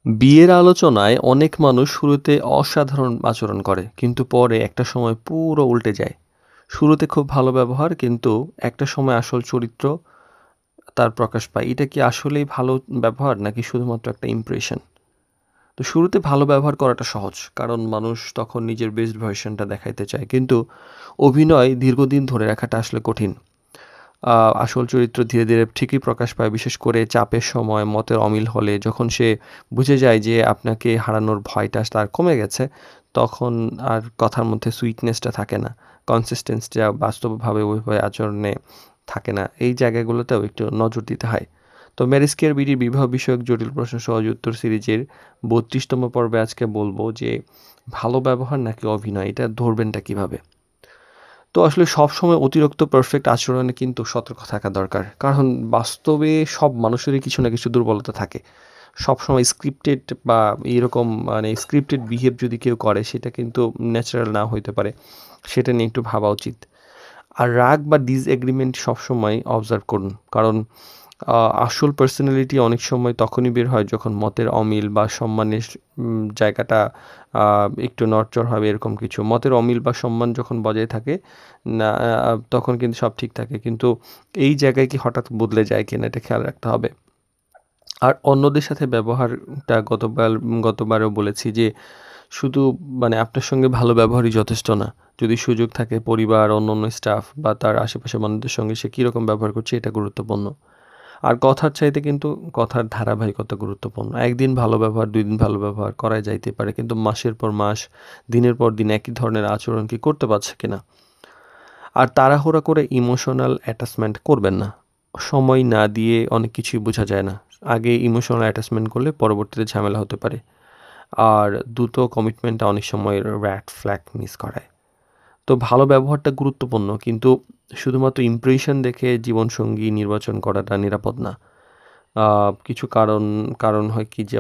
বিয়ের আলোচনায় অনেক মানুষ শুরুতে অসাধারণ আচরণ করে, কিন্তু পরে একটা সময় পুরো উল্টে যায়। শুরুতে খুব ভালো ব্যবহার, কিন্তু একটা সময় আসল চরিত্র তার প্রকাশ পায়। এটা কি আসলেই ভালো ব্যবহার, নাকি শুধুমাত্র একটা ইমপ্রেশন? তো শুরুতে ভালো ব্যবহার করাটা সহজ, কারণ মানুষ তখন নিজের বেস্ট ভার্সনটা দেখাইতে চায়। কিন্তু অভিনয় দীর্ঘদিন ধরে রাখাটা আসলে কঠিন। আসল চরিত্র ধীরে ধীরে ঠিকই প্রকাশ পায়, বিশেষ করে চাপের সময়, মতের অমিল হলে, যখন সে বুঝে যায় যে আপনাকে হারানোর ভয়টা তার কমে গেছে, তখন আর কথার মধ্যে সুইটনেসটা থাকে না। কনসিস্টেন্সিটা বাস্তবভাবে ওইভাবে আচরণে থাকে না। এই জায়গাগুলোতেও একটু নজর দিতে হয়। তো ম্যারিস্কের বিডির বিবাহ বিষয়ক জটিল প্রশ্ন সহজ উত্তর সিরিজের ৩২তম পর্বে আজকে বলবো যে ভালো ব্যবহার নাকি অভিনয়, এটা ধরবেনটা কিভাবে। তো আসলে সবসময় অতিরিক্ত পারফেক্ট আচরণে কিন্তু সতর্ক থাকা দরকার। কারণ বাস্তবে সব মানুষেরই কিছু না কিছু দুর্বলতা থাকে। সবসময় স্ক্রিপ্টেড বা এরকম মানে স্ক্রিপ্টেড বিহেভ যদি কেউ করে, সেটা কিন্তু ন্যাচারাল না হইতে পারে। সেটা নিয়ে একটু ভাবা উচিত। আর রাগ বা ডিসএগ্রিমেন্ট সবসময় অবজার্ভ করুন। কারণ আসল পার্সোনালিটি অনেক সময় তখনই বের হয় যখন মতের অমিল বা সম্মানের জায়গাটা একটু নড়চড় হবে, এরকম কিছু। মতের অমিল বা সম্মান যখন বজায় থাকে না, তখন কিন্তু সব ঠিক থাকে। কিন্তু এই জায়গায় কি হঠাৎ বদলে যায় কিনা, এটা খেয়াল রাখতে হবে। আর অন্যদের সাথে ব্যবহারটা গতবারও বলেছি যে শুধু মানে আপনার সঙ্গে ভালো ব্যবহারই যথেষ্ট না। যদি সুযোগ থাকে পরিবার, অন্যান্য স্টাফ বা তার আশেপাশের মানুষদের সঙ্গে সে কীরকম ব্যবহার করছে, এটা গুরুত্বপূর্ণ। আর কথার চাইতে কিন্তু কথার ধারাবাহিকতা গুরুত্বপূর্ণ। একদিন ভালো ব্যবহার, ২ দিন ভালো ব্যবহার করাই যাইতে পারে। কিন্তু মাসের পর মাস, দিনের পর দিন একই ধরনের আচরণ কি করতে পারছে কিনা? আর তাড়াহুড়া করে ইমোশনাল অ্যাটাচমেন্ট করবেন না। সময় না দিয়ে অনেক কিছুই বোঝা যায় না। আগে ইমোশনাল অ্যাটাচমেন্ট করলে পরবর্তীতে ঝামেলা হতে পারে। আর দ্রুত কমিটমেন্টটা অনেক সময় রেড ফ্ল্যাগ মিস করায়। তো ভালো ব্যবহারটা গুরুত্বপূর্ণ, কিন্তু শুধুমাত্র ইমপ্রেশন দেখে জীবনসঙ্গী নির্বাচন করাটা নিরাপদ না। কিছু কারণ হয় কি যে